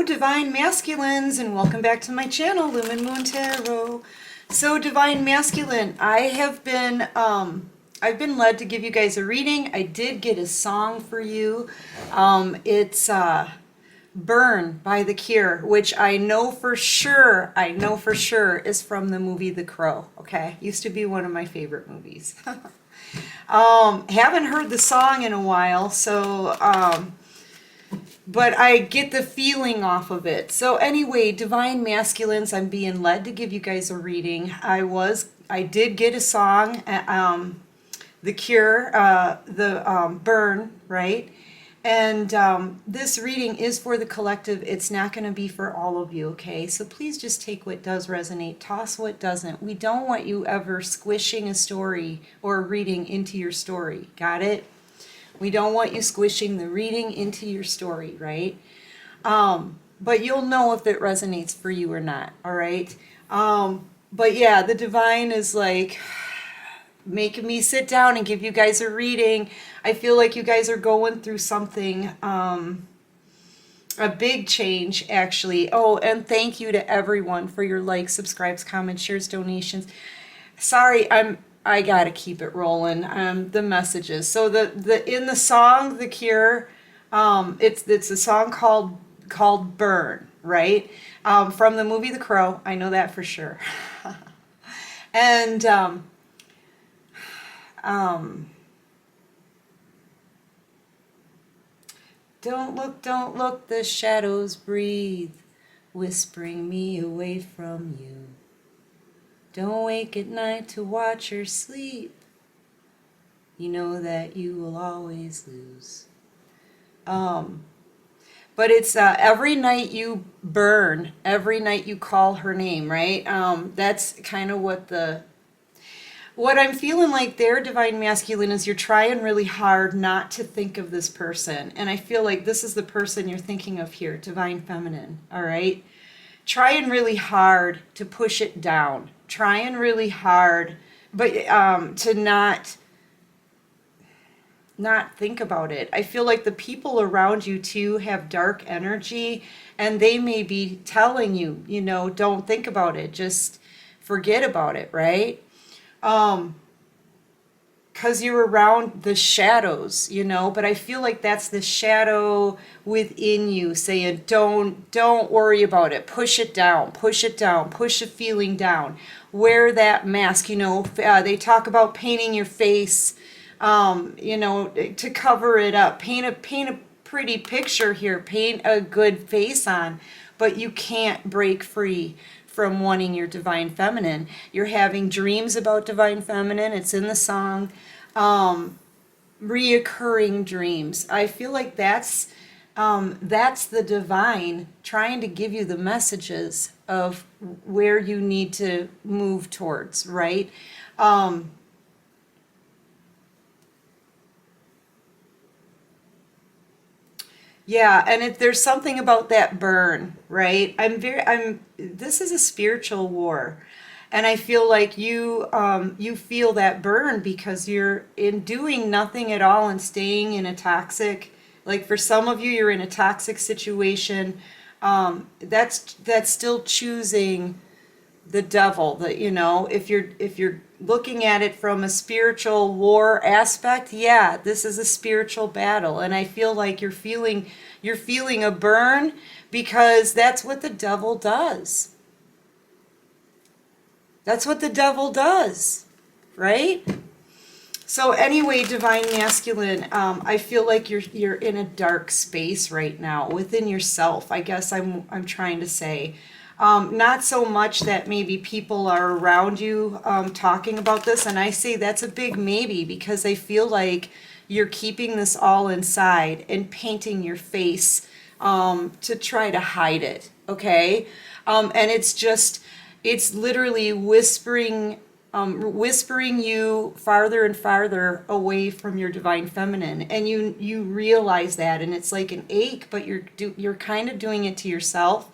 Hello, Divine Masculines, and welcome back to my channel, Lumen Moon Tarot. So, Divine Masculine, I've been led to give you guys a reading. I did get a song for you. It's Burn by The Cure, which I know for sure is from the movie The Crow. Okay, used to be one of my favorite movies. Haven't heard the song in a while, so but I get the feeling off of it. So anyway, Divine Masculines, I'm being led to give you guys a reading. I did get a song, The Cure, Burn, right? And this reading is for the collective. It's not going to be for all of you, okay? So please just take what does resonate, toss what doesn't. We don't want you ever squishing a story or a reading into your story. Got it? We don't want you squishing the reading into your story, right? But you'll know if it resonates for you or not, all right? But yeah, the divine is like making me sit down and give you guys a reading. I feel like you guys are going through something, a big change, actually. Oh, and thank you to everyone for your likes, subscribes, comments, shares, donations. Sorry, I gotta keep it rolling. The messages. So in the song The Cure, it's a song called Burn, right? From the movie The Crow. I know that for sure. And don't look, the shadows breathe, whispering me away from you. Don't wake at night to watch her sleep. You know that you will always lose. But it's every night you burn, every night you call her name, right? That's kind of what I'm feeling like there, Divine Masculine, is you're trying really hard not to think of this person. And I feel like this is the person you're thinking of here, Divine Feminine, all right? Trying really hard to push it down. Trying really hard, but to not think about it. I feel like the people around you too have dark energy, and they may be telling you, don't think about it, just forget about it, right? Because you're around the shadows, but I feel like that's the shadow within you saying, don't worry about it, push it down, push the feeling down, wear that mask. They talk about painting your face, to cover it up, paint a pretty picture here, paint a good face on, but you can't break free from wanting your Divine Feminine. You're having dreams about Divine Feminine. It's in the song. Reoccurring dreams. I feel like that's the divine trying to give you the messages of where you need to move towards, right? Yeah, and there's something about that burn, right? This is a spiritual war. And I feel like you feel that burn because you're in doing nothing at all and staying in a toxic, like for some of you, you're in a toxic situation. That's still choosing the devil. That if you're looking at it from a spiritual war aspect, yeah, this is a spiritual battle. And I feel like you're feeling a burn because that's what the devil does. That's what the devil does, right? So anyway, Divine Masculine, I feel like you're in a dark space right now within yourself. I guess I'm trying to say, not so much that maybe people are around you talking about this, and I say that's a big maybe because I feel like you're keeping this all inside and painting your face to try to hide it. Okay, and it's literally whispering you farther and farther away from your Divine Feminine, and you realize that, and it's like an ache, but you're kind of doing it to yourself,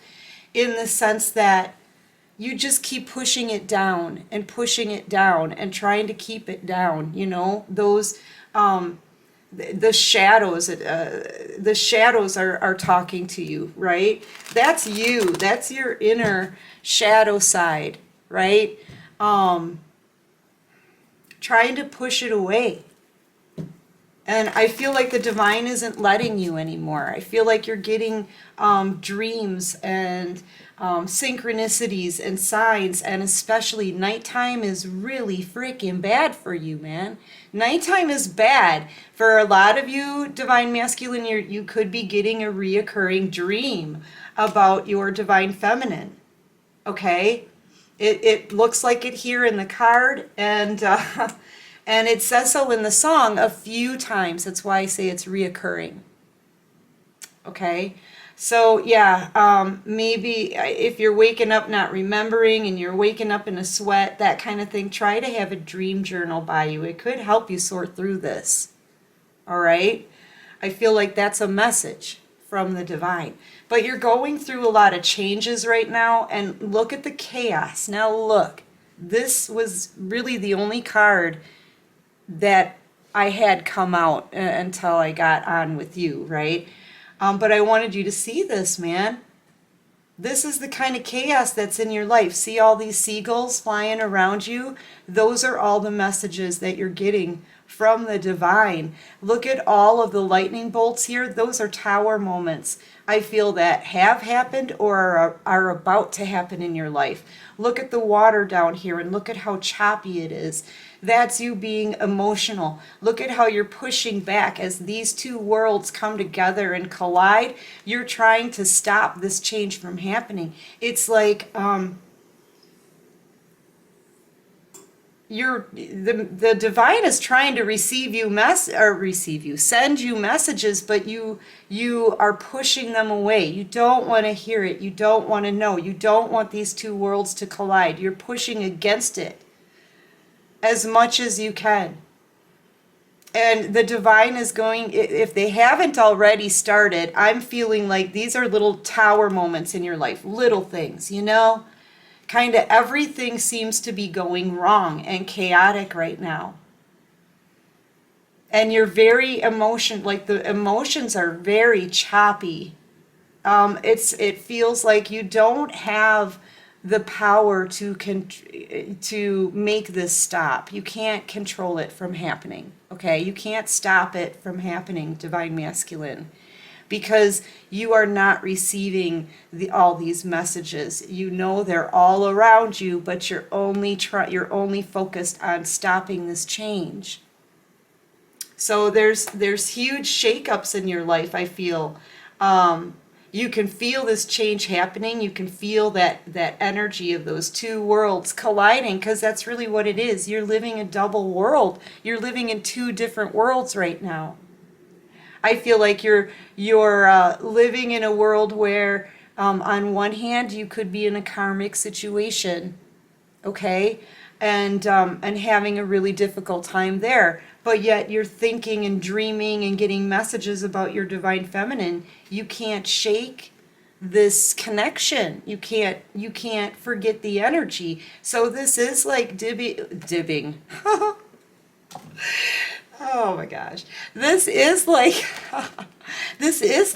in the sense that you just keep pushing it down and trying to keep it down. Those the shadows, the shadows are talking to you, right? That's you. That's your inner shadow side, right? Trying to push it away. And I feel like the divine isn't letting you anymore. I feel like you're getting dreams and synchronicities and signs, and especially nighttime is really freaking bad for you, man. Nighttime is bad. For a lot of you, divine masculine, you could be getting a reoccurring dream about your divine feminine, okay? It looks like it here in the card, and and it says so in the song a few times. That's why I say it's reoccurring. Okay, so yeah, maybe if you're waking up not remembering and you're waking up in a sweat, that kind of thing, try to have a dream journal by you. It could help you sort through this. All right, I feel like that's a message from the divine. But you're going through a lot of changes right now, and look at the chaos. Now look, this was really the only card that I had come out until I got on with you, right? But I wanted you to see this, man. This is the kind of chaos that's in your life. See all these seagulls flying around you? Those are all the messages that you're getting from the divine. Look at all of the lightning bolts here. Those are tower moments. I feel that have happened or are about to happen in your life. Look at the water down here and look at how choppy it is. That's you being emotional. Look at how you're pushing back as these two worlds come together and collide. You're trying to stop this change from happening. It's like the divine is trying to send you messages, but you are pushing them away. You don't want to hear it. You don't want to know. You don't want these two worlds to collide. You're pushing against it as much as you can. And the divine is going, if they haven't already started, I'm feeling like these are little tower moments in your life, little things, you know? Kind of everything seems to be going wrong and chaotic right now. And you're very like the emotions are very choppy. It feels like you don't have the power to make this stop. You can't control it from happening, okay? You can't stop it from happening, divine masculine, because you are not receiving all these messages. You know they're all around you, but you're only focused on stopping this change. So there's huge shakeups in your life, I feel. You can feel this change happening. You can feel that energy of those two worlds colliding, because that's really what it is. You're living a double world. You're living in two different worlds right now. I feel like you're living in a world where, on one hand, you could be in a karmic situation, okay, and having a really difficult time there. But yet you're thinking and dreaming and getting messages about your divine feminine. You can't shake this connection. You can't forget the energy. So this is like dibbing. Oh my gosh. This is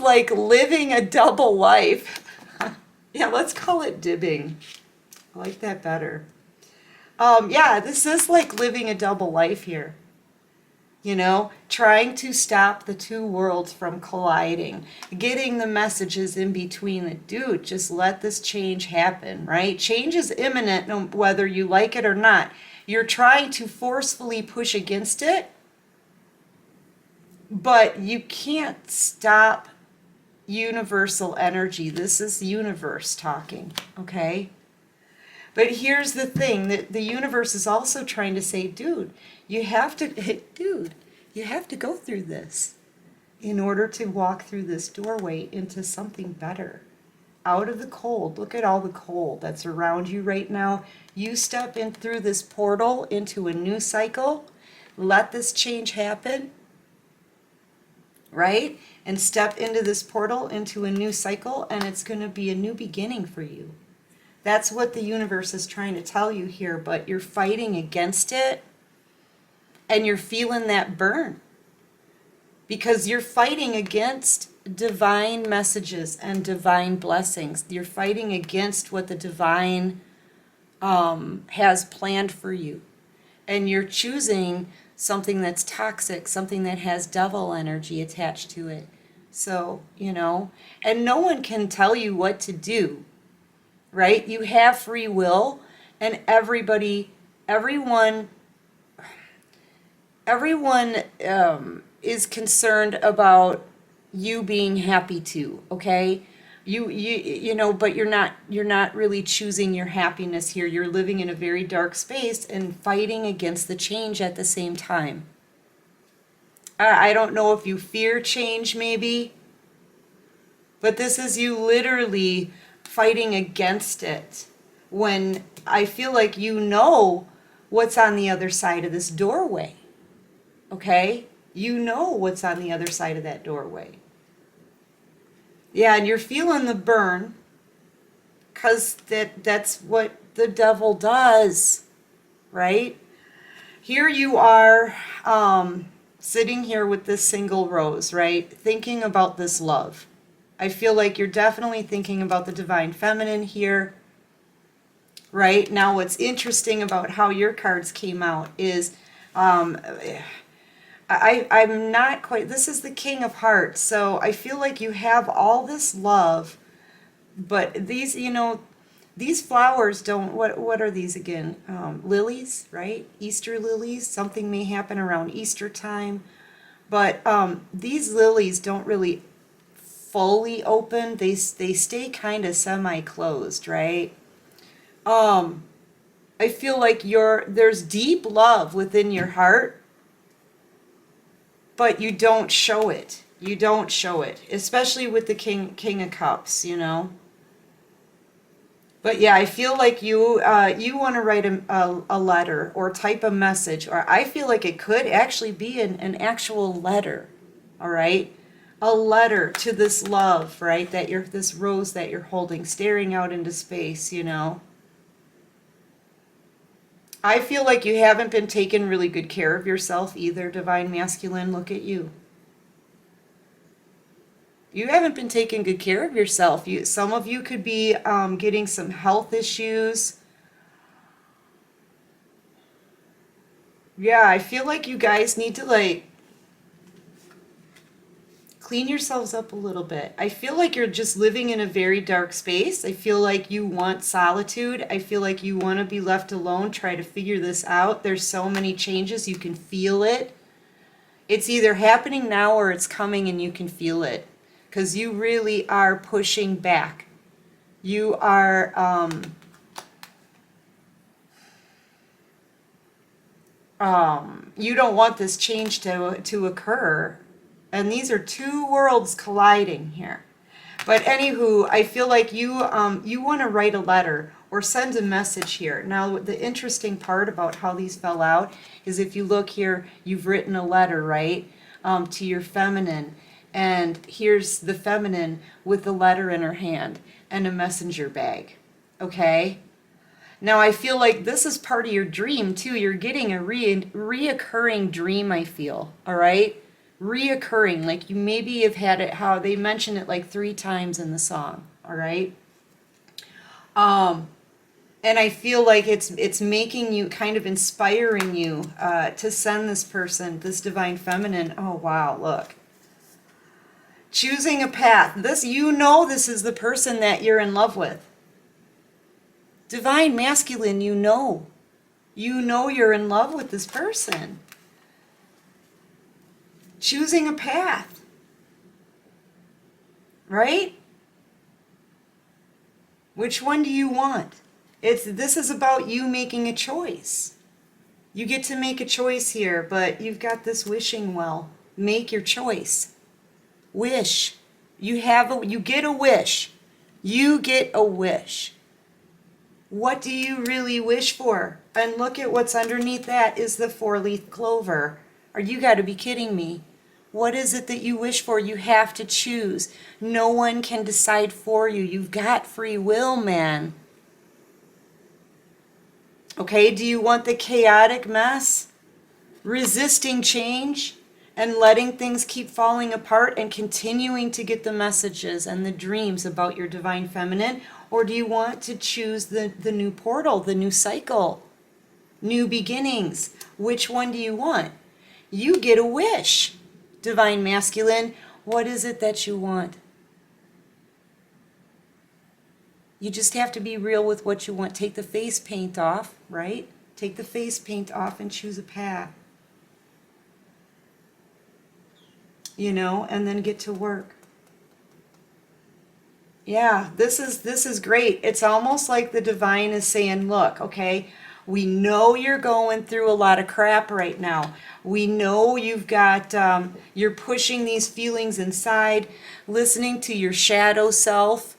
like living a double life. Yeah, let's call it dibbing. I like that better. Yeah, this is like living a double life here. You know, trying to stop the two worlds from colliding, getting the messages in between. The dude, just let this change happen, right? Change is imminent, whether you like it or not. You're trying to forcefully push against it, but you can't stop universal energy. This is the universe talking, okay? But here's the thing, that the universe is also trying to say, dude, you have to go through this in order to walk through this doorway into something better. Out of the cold. Look at all the cold that's around you right now. You step in through this portal into a new cycle. Let this change happen, right? And step into this portal into a new cycle, and it's going to be a new beginning for you. That's what the universe is trying to tell you here, but you're fighting against it, and you're feeling that burn. because you're fighting against divine messages and divine blessings. You're fighting against what the divine has planned for you. And you're choosing something that's toxic, something that has devil energy attached to it. So, you know, and no one can tell you what to do, right? You have free will, and everyone is concerned about you being happy too, okay? You know, but you're not really choosing your happiness here. You're living in a very dark space and fighting against the change at the same time. I don't know if you fear change maybe, but this is you literally fighting against it when I feel like you know what's on the other side of this doorway. Okay? You know what's on the other side of that doorway. Yeah, and you're feeling the burn because that's what the devil does, right? Here you are sitting here with this single rose, right? Thinking about this love. I feel like you're definitely thinking about the divine feminine here, right? Now what's interesting about how your cards came out is I'm not quite, this is the King of Hearts, so I feel like you have all this love, but these, you know, these flowers don't, what are these again? Lilies, right? Easter lilies. Something may happen around Easter time, but these lilies don't really fully open. They stay kind of semi-closed, right? I feel like there's deep love within your heart, but you don't show it. You don't show it, especially with the King of Cups, you know. But yeah, I feel like you want to write a letter or type a message, or I feel like it could actually be an actual letter, all right? A letter to this love, right? This rose that you're holding, staring out into space, you know. I feel like you haven't been taking really good care of yourself either, Divine Masculine. Look at you. You haven't been taking good care of yourself. Some of you could be getting some health issues. Yeah, I feel like you guys need to like clean yourselves up a little bit. I feel like you're just living in a very dark space. I feel like you want solitude. I feel like you want to be left alone, try to figure this out. There's so many changes. You can feel it. It's either happening now or it's coming and you can feel it. Because you really are pushing back. You are you don't want this change to occur. And these are two worlds colliding here. But anywho, I feel like you want to write a letter or send a message here. Now, the interesting part about how these fell out is if you look here, you've written a letter, right, to your feminine. And here's the feminine with the letter in her hand and a messenger bag, okay? Now, I feel like this is part of your dream, too. You're getting a reoccurring dream, I feel, all right? Reoccurring, like you maybe have had it, how they mention it like 3 times in the song, all right? And I feel like it's making you, kind of inspiring you to send this person, this divine feminine. Oh, wow, look. Choosing a path. This, you know, this is the person that you're in love with. Divine Masculine, you know. You know you're in love with this person. Choosing a path. Right? Which one do you want? This is about you making a choice. You get to make a choice here, but you've got this wishing well. Make your choice. Wish. You get a wish. You get a wish. What do you really wish for? And look at what's underneath that is the 4-leaf clover. You got to be kidding me. What is it that you wish for? You have to choose. No one can decide for you. You've got free will, man. Okay, do you want the chaotic mess? Resisting change? and letting things keep falling apart and continuing to get the messages and the dreams about your divine feminine? Or do you want to choose the new portal, the new cycle, new beginnings? Which one do you want? You get a wish, divine masculine. What is it that you want? You just have to be real with what you want. Take the face paint off, right? Take the face paint off and choose a path. You know, and then get to work. Yeah, this is great. It's almost like the divine is saying, look, okay, we know you're going through a lot of crap right now. We know you've got, you're pushing these feelings inside, listening to your shadow self.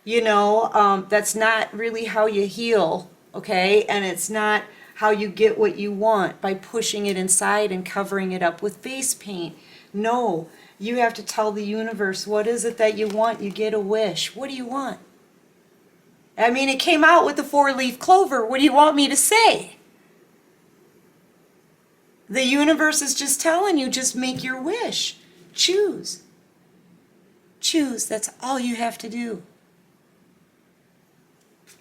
You know, that's not really how you heal, okay? And it's not how you get what you want by pushing it inside and covering it up with face paint. No, you have to tell the universe, what is it that you want? You get a wish. What do you want? I mean, it came out with the 4-leaf clover. What do you want me to say? The universe is just telling you, just make your wish. Choose. Choose. That's all you have to do.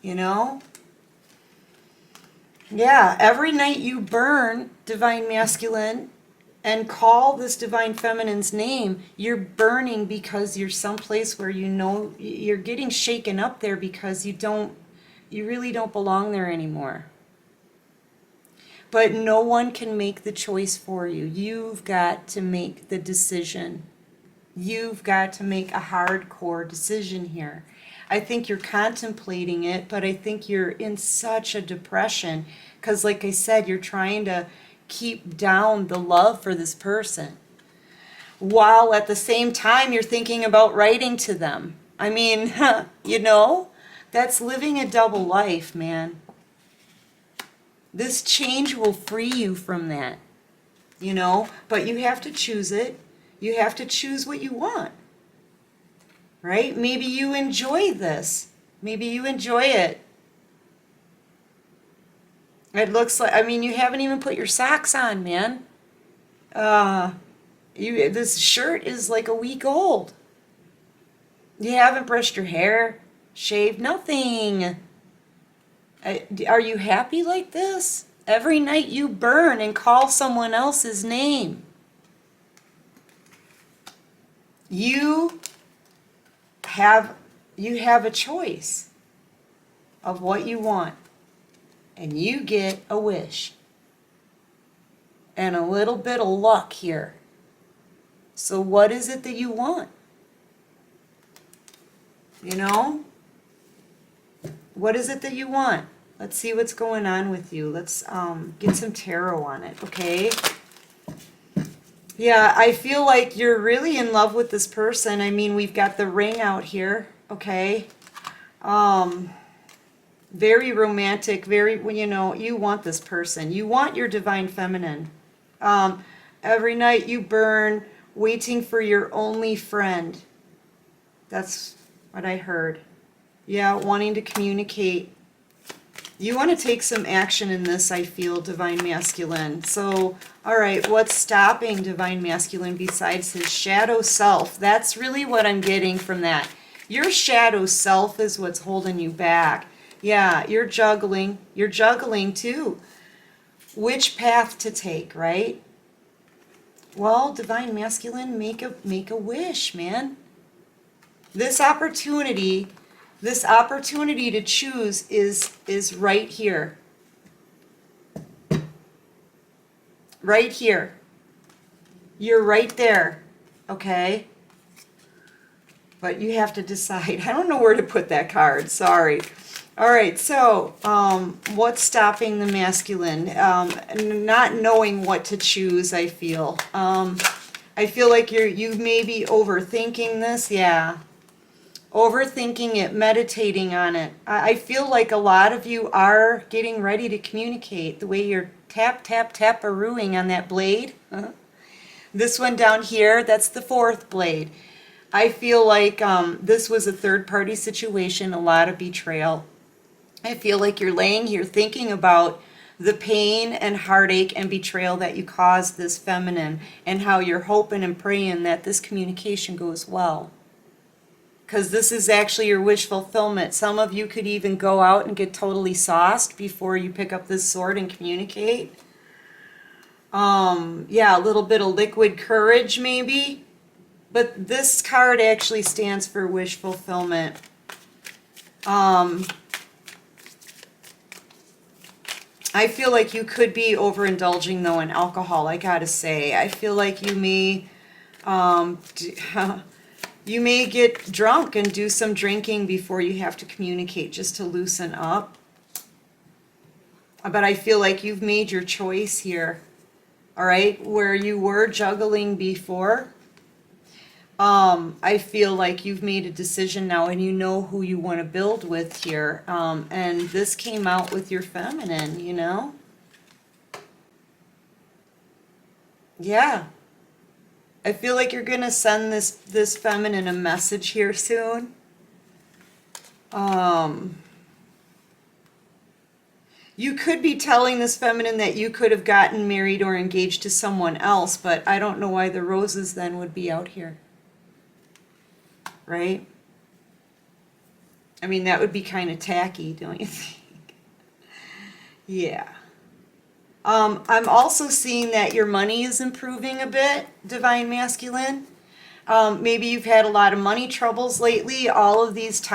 You know? Yeah, every night you burn divine masculine and call this divine feminine's name, you're burning because you're someplace where you know you're getting shaken up there because you really don't belong there anymore. But no one can make the choice for you. You've got to make the decision. You've got to make a hardcore decision here. I think you're contemplating it, but I think you're in such a depression because, like I said, you're trying to keep down the love for this person while at the same time you're thinking about writing to them. I mean, you know, that's living a double life, man. This change will free you from that, you know, but you have to choose it. You have to choose what you want. Right? Maybe you enjoy this. Maybe you enjoy it. It looks like, I mean, you haven't even put your socks on, man. This shirt is like a week old. You haven't brushed your hair, shaved, nothing. Are you happy like this? Every night you burn and call someone else's name. You have a choice of what you want, and you get a wish and a little bit of luck here. So what is it that you want? You know, what is it that you want? Let's see what's going on with you. Let's get some tarot on it, okay? Yeah, I feel like you're really in love with this person. I mean, we've got the ring out here, okay? Very romantic, very, you know, you want this person. You want your divine feminine. Every night you burn, waiting for your only friend. That's what I heard. Yeah, wanting to communicate. You want to take some action in this, I feel, divine masculine. So, all right, what's stopping divine masculine besides his shadow self? That's really what I'm getting from that. Your shadow self is what's holding you back. Yeah, you're juggling. You're juggling too. Which path to take, right? Well, divine masculine, make a wish, man. This opportunity to choose is right here. Right here. You're right there, okay? But you have to decide. I don't know where to put that card, sorry. All right, so what's stopping the masculine? Not knowing what to choose, I feel. I feel like you may be overthinking this, yeah. Overthinking it, meditating on it. I feel like a lot of you are getting ready to communicate the way you're tap, tap, tap-a-rooing on that blade. This one down here, that's the 4th blade. I feel like this was a third-party situation, a lot of betrayal. I feel like you're laying here thinking about the pain and heartache and betrayal that you caused this feminine, and how you're hoping and praying that this communication goes well. Because this is actually your wish fulfillment. Some of you could even go out and get totally sauced before you pick up this sword and communicate. Yeah, a little bit of liquid courage maybe. But this card actually stands for wish fulfillment. I feel like you could be overindulging though in alcohol, I gotta say. I feel like you may you may get drunk and do some drinking before you have to communicate, just to loosen up. But I feel like you've made your choice here. All right, where you were juggling before, I feel like you've made a decision now and you know who you want to build with here. And this came out with your feminine, you know? Yeah. I feel like you're going to send this feminine a message here soon. You could be telling this feminine that you could have gotten married or engaged to someone else, but I don't know why the roses then would be out here. Right? I mean, that would be kind of tacky, don't you think? Yeah. I'm also seeing that your money is improving a bit, Divine Masculine. Maybe you've had a lot of money troubles lately. All of these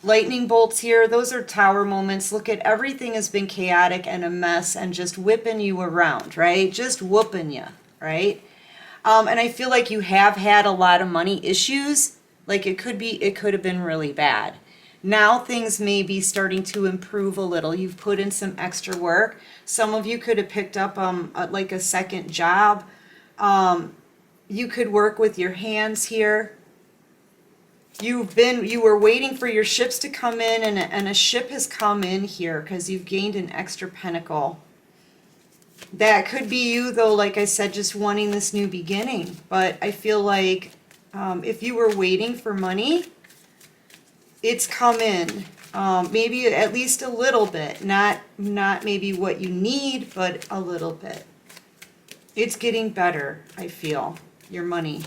lightning bolts here, those are tower moments. Look at everything has been chaotic and a mess and just whipping you around, right? Just whooping you, right? And I feel like you have had a lot of money issues. Like it could have been really bad. Now things may be starting to improve a little. You've put in some extra work. Some of you could have picked up like a second job. You could work with your hands here. You were waiting for your ships to come in, and a ship has come in here because you've gained an extra pentacle. That could be you, though, like I said, just wanting this new beginning. But I feel like if you were waiting for money, it's come in. Maybe at least a little bit. Not maybe what you need, but a little bit. It's getting better, I feel, your money.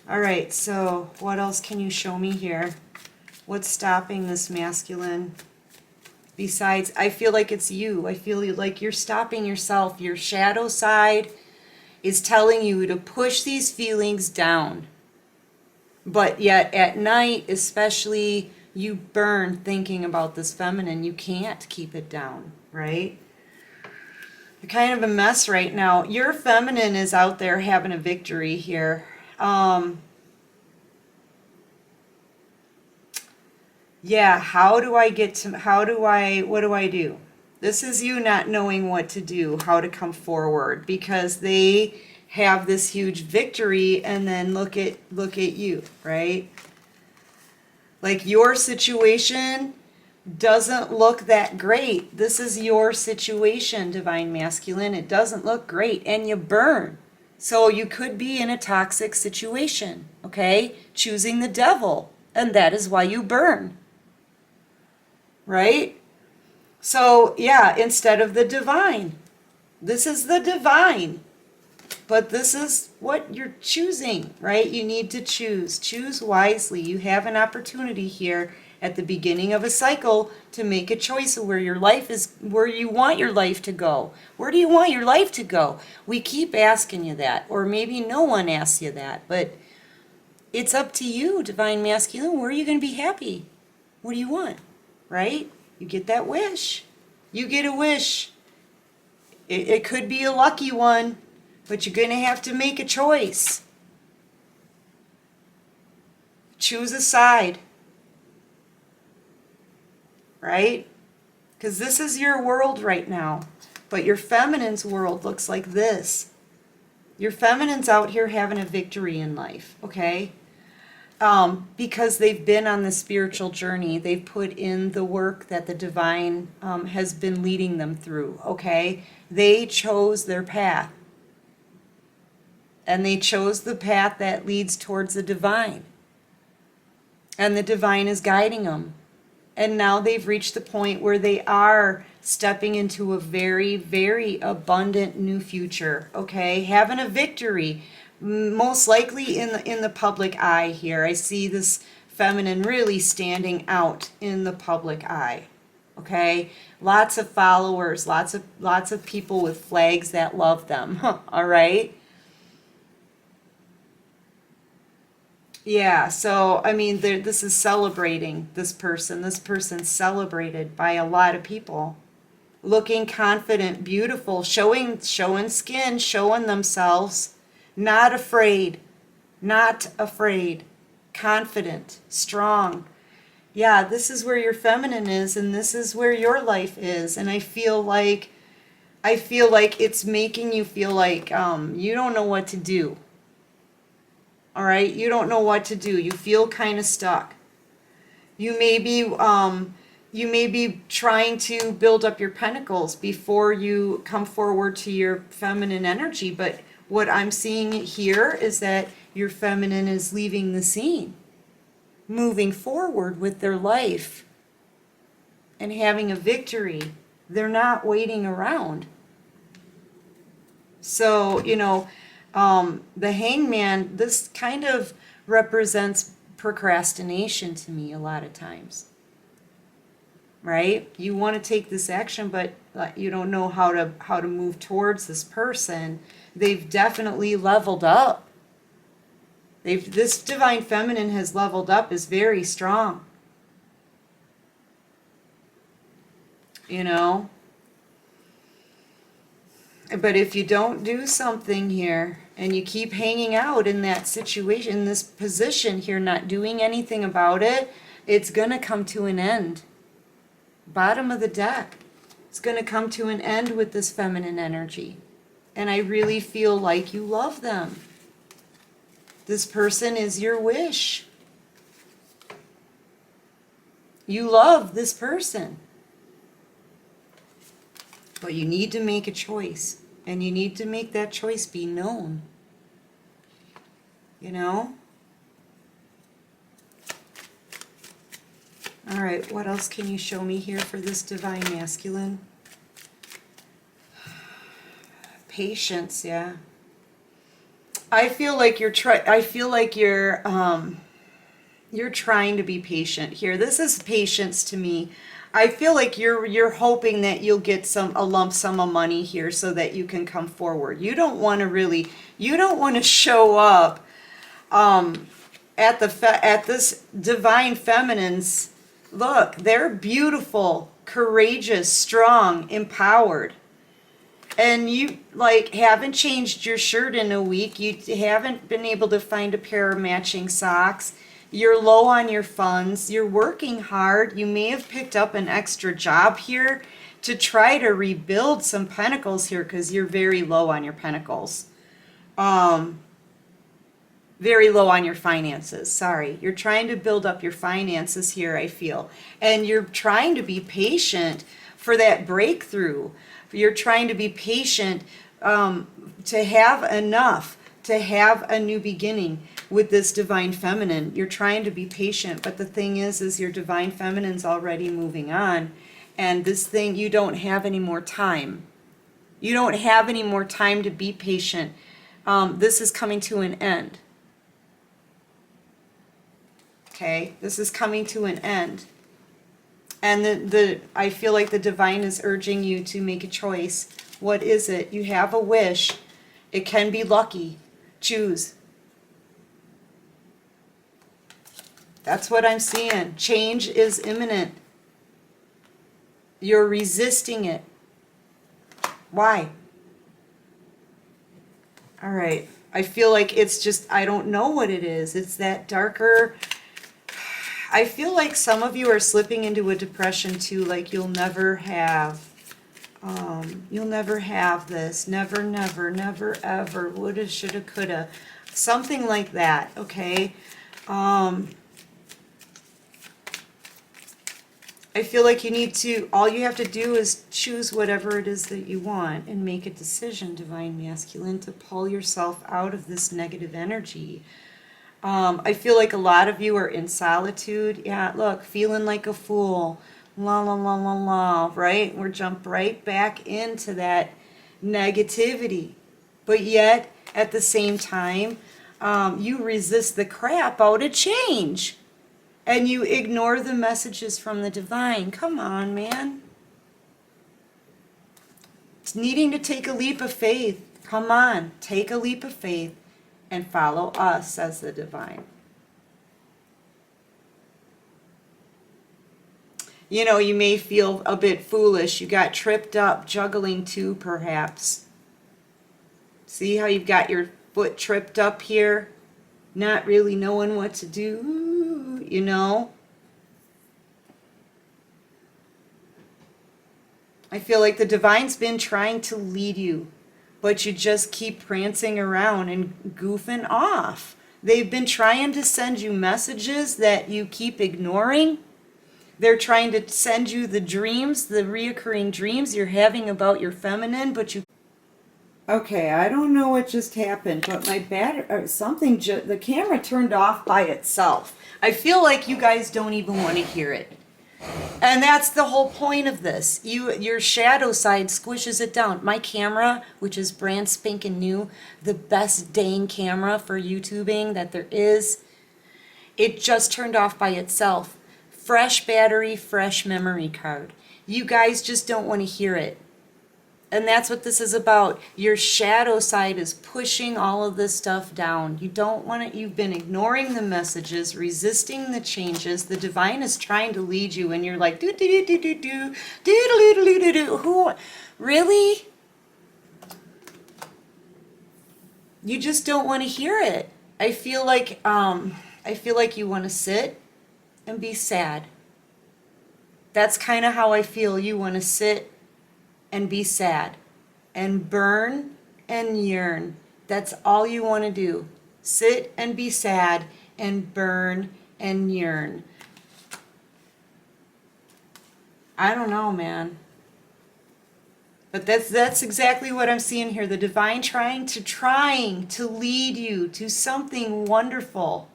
All right, so what else can you show me here? What's stopping this masculine? Besides, I feel like it's you. I feel like you're stopping yourself. Your shadow side is telling you to push these feelings down. But yet at night, especially, you burn thinking about this feminine. You can't keep it down, right? You're kind of a mess right now. Your feminine is out there having a victory here. Yeah, what do I do? This is you not knowing what to do, how to come forward, because they have this huge victory, and then look at you, right? Like your situation doesn't look that great. This is your situation, Divine Masculine. It doesn't look great, and you burn. So you could be in a toxic situation, okay? Choosing the devil, and that is why you burn. Right? So, yeah, instead of the divine. This is the divine. But this is what you're choosing, right? You need to choose. Choose wisely. You have an opportunity here at the beginning of a cycle to make a choice of where your life is, where you want your life to go. Where do you want your life to go? We keep asking you that, or maybe no one asks you that, but it's up to you, Divine Masculine. Where are you going to be happy? What do you want? Right? You get that wish. You get a wish. It could be a lucky one, but you're going to have to make a choice. Choose a side. Right? Because this is your world right now. But your feminine's world looks like this. Your feminine's out here having a victory in life, okay? Because they've been on the spiritual journey. They've put in the work that the divine has been leading them through, okay? They chose their path. And they chose the path that leads towards the divine. And the divine is guiding them. And now they've reached the point where they are stepping into a very, very abundant new future, okay? Having a victory, most likely in the public eye here. I see this feminine really standing out in the public eye, okay? Lots of followers, lots of people with flags that love them, all right? Yeah, so I mean, this is celebrating this person. This person's celebrated by a lot of people. Looking confident, beautiful, showing skin, showing themselves, not afraid, not afraid, confident, strong. Yeah, this is where your feminine is, and this is where your life is. And I feel like it's making you feel like you don't know what to do. All right, you don't know what to do. You feel kind of stuck. You may be trying to build up your pentacles before you come forward to your feminine energy, but what I'm seeing here is that your feminine is leaving the scene, moving forward with their life and having a victory. They're not waiting around. So, the Hangman, this kind of represents procrastination to me a lot of times. Right? You want to take this action, but you don't know how to move towards this person. They've definitely leveled up. This divine feminine has leveled up, is very strong. But if you don't do something here and you keep hanging out in that situation, in this position here, not doing anything about it, it's going to come to an end. Bottom of the deck. It's going to come to an end with this feminine energy. And I really feel like you love them. This person is your wish. You love this person. But you need to make a choice. And you need to make that choice be known. All right, what else can you show me here for this divine masculine? Patience, yeah. I feel like you're trying to be patient here. This is patience to me. I feel like you're hoping that you'll get a lump sum of money here so that you can come forward. You don't want to show up at this divine feminine's. Look, they're beautiful, courageous, strong, empowered. And you haven't changed your shirt in a week. You haven't been able to find a pair of matching socks. You're low on your funds. You're working hard. You may have picked up an extra job here to try to rebuild some pentacles here because you're very low on your pentacles. Very low on your finances. Sorry. You're trying to build up your finances here, I feel. And you're trying to be patient for that breakthrough. You're trying to be patient to have enough, to have a new beginning with this divine feminine. You're trying to be patient, but the thing is your divine feminine's already moving on, and this thing, you don't have any more time. You don't have any more time to be patient. This is coming to an end. Okay, this is coming to an end. And I feel like the divine is urging you to make a choice. What is it? You have a wish. It can be lucky. Choose. That's what I'm seeing. Change is imminent. You're resisting it. Why? All right. I feel like it's just, I don't know what it is. It's that darker. I feel like some of you are slipping into a depression too, like you'll never have this, never, never, never, ever, woulda, shoulda, coulda, something like that, okay? I feel like all you have to do is choose whatever it is that you want and make a decision, divine masculine, to pull yourself out of this negative energy. I feel like a lot of you are in solitude. Yeah, look, feeling like a fool. La la la la la, right? We're jump right back into that negativity. But yet, at the same time, you resist the crap out of change. And you ignore the messages from the divine. Come on, man. It's needing to take a leap of faith. Come on, take a leap of faith and follow us, says the divine. You know, you may feel a bit foolish. You got tripped up juggling too, perhaps. See how you've got your foot tripped up here? Not really knowing what to do, you know? I feel like the divine's been trying to lead you, but you just keep prancing around and goofing off. They've been trying to send you messages that you keep ignoring. They're trying to send you the dreams, the reoccurring dreams you're having about your feminine, but you... Okay, I don't know what just happened, but my the camera turned off by itself. I feel like you guys don't even want to hear it. And that's the whole point of this. Your shadow side squishes it down. My camera, which is brand spanking new, the best dang camera for YouTubing that there is, it just turned off by itself. Fresh battery, fresh memory card. You guys just don't want to hear it. And that's what this is about. Your shadow side is pushing all of this stuff down. You don't want it. You've been ignoring the messages, resisting the changes. The divine is trying to lead you, and you're like, do do do do do do do do do do. Who? Really? You just don't want to hear it. I feel like you want to sit and be sad. That's kind of how I feel. You want to sit and be sad and burn and yearn. That's all you want to do. Sit and be sad and burn and yearn. I don't know, man. But that's exactly what I'm seeing here. The divine trying to lead you to something wonderful.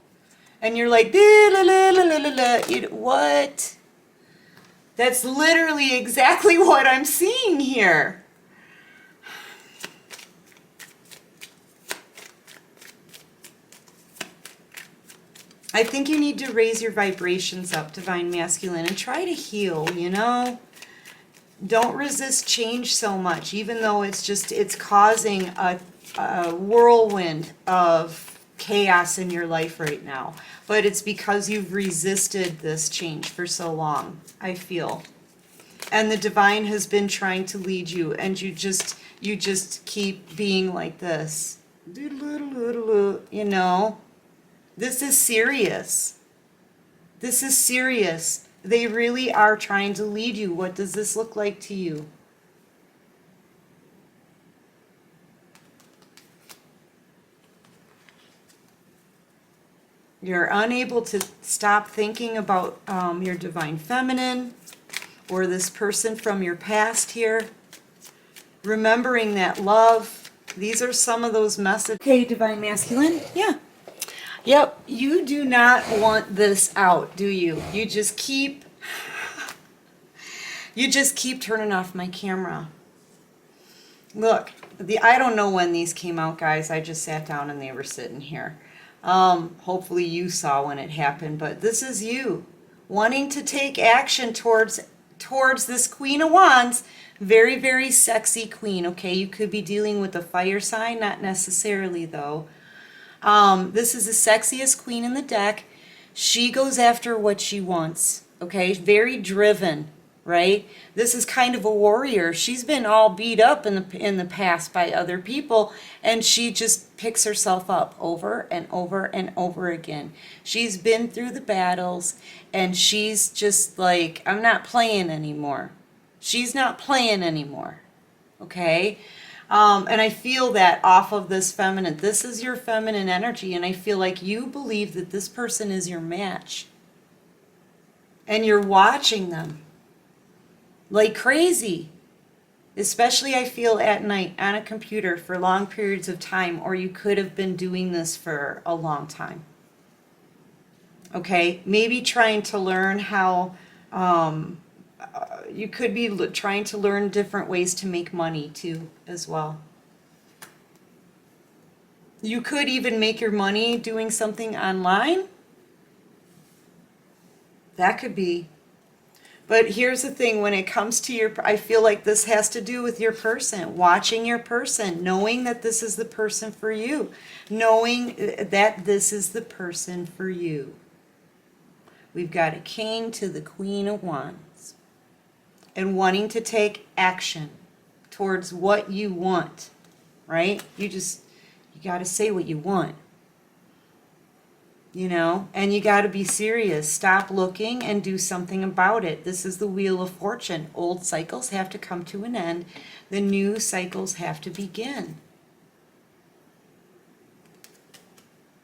And you're like, la, la, la, la, la, la. What? That's literally exactly what I'm seeing here. I think you need to raise your vibrations up, Divine Masculine, and try to heal, you know? Don't resist change so much, even though it's causing a whirlwind of chaos in your life right now. But it's because you've resisted this change for so long, I feel. And the divine has been trying to lead you, and you just keep being like this. You know? This is serious. This is serious. They really are trying to lead you. What does this look like to you? You're unable to stop thinking about your divine feminine or this person from your past here. Remembering that love. These are some of those messages. Okay, divine masculine. Yeah. Yep. You do not want this out, do you? You just keep turning off my camera. Look, I don't know when these came out, guys. I just sat down and they were sitting here. Hopefully you saw when it happened, but this is you wanting to take action towards this Queen of Wands. Very, very sexy queen, okay? You could be dealing with a fire sign, not necessarily though. This is the sexiest queen in the deck. She goes after what she wants, okay? Very driven, right? This is kind of a warrior. She's been all beat up in the past by other people, and she just picks herself up over and over and over again. She's been through the battles, and she's just like, I'm not playing anymore. She's not playing anymore, okay? And I feel that off of this feminine. This is your feminine energy, and I feel like you believe that this person is your match. And you're watching them like crazy. Especially I feel at night on a computer for long periods of time, or you could have been doing this for a long time. Okay, maybe trying to learn how, you could be trying to learn different ways to make money too, as well. You could even make your money doing something online. That could be. But here's the thing, when it comes to your, I feel like this has to do with your person, watching your person, knowing that this is the person for you, knowing that this is the person for you. We've got a King to the Queen of Wands, and wanting to take action towards what you want, right? You got to say what you want. You know, and you got to be serious. Stop looking and do something about it. This is the Wheel of Fortune. Old cycles have to come to an end. The new cycles have to begin.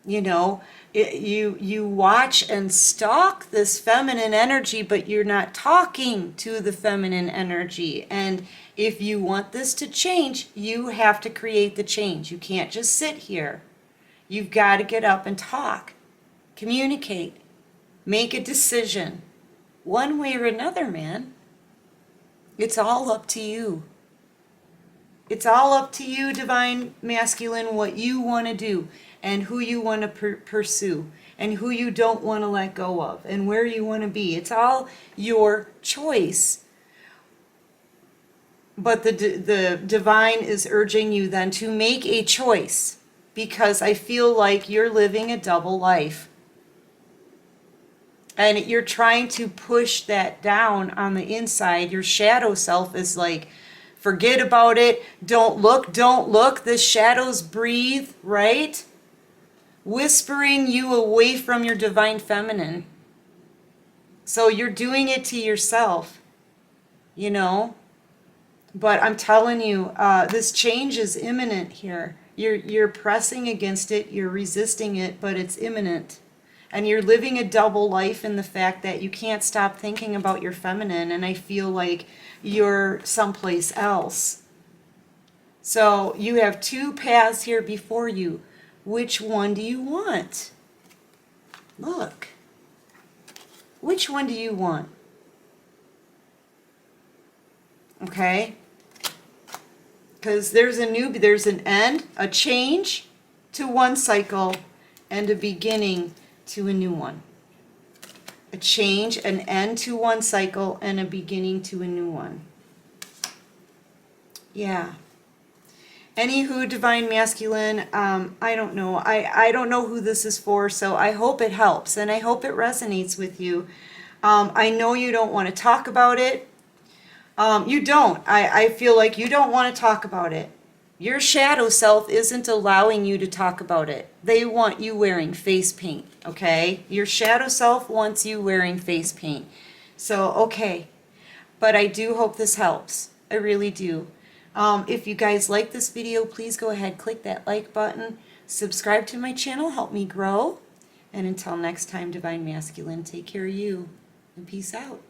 You know, you watch and stalk this feminine energy, but you're not talking to the feminine energy. And if you want this to change, you have to create the change. You can't just sit here. You've got to get up and talk. Communicate, make a decision, one way or another, man. It's all up to you. It's all up to you, Divine Masculine, what you want to do and who you want to pursue and who you don't want to let go of and where you want to be. It's all your choice. But the Divine is urging you then to make a choice, because I feel like you're living a double life. And you're trying to push that down on the inside. Your shadow self is like, forget about it. Don't look, don't look. The shadows breathe, right? Whispering you away from your divine feminine. So you're doing it to yourself, you know? But I'm telling you, this change is imminent here. You're pressing against it, you're resisting it, but it's imminent. And you're living a double life in the fact that you can't stop thinking about your feminine, and I feel like you're someplace else. So you have two paths here before you. Which one do you want? Look. Which one do you want? Okay? Because there's an end, a change to one cycle, and a beginning to a new one. A change, an end to one cycle, and a beginning to a new one. Yeah. Anywho, Divine Masculine, I don't know. I don't know who this is for, so I hope it helps, and I hope it resonates with you. I know you don't want to talk about it. You don't. I feel like you don't want to talk about it. Your shadow self isn't allowing you to talk about it. They want you wearing face paint, okay? Your shadow self wants you wearing face paint. So, okay. But I do hope this helps. I really do. If you guys like this video, please go ahead, click that like button. Subscribe to my channel, help me grow. And until next time, Divine Masculine, take care of you. And peace out.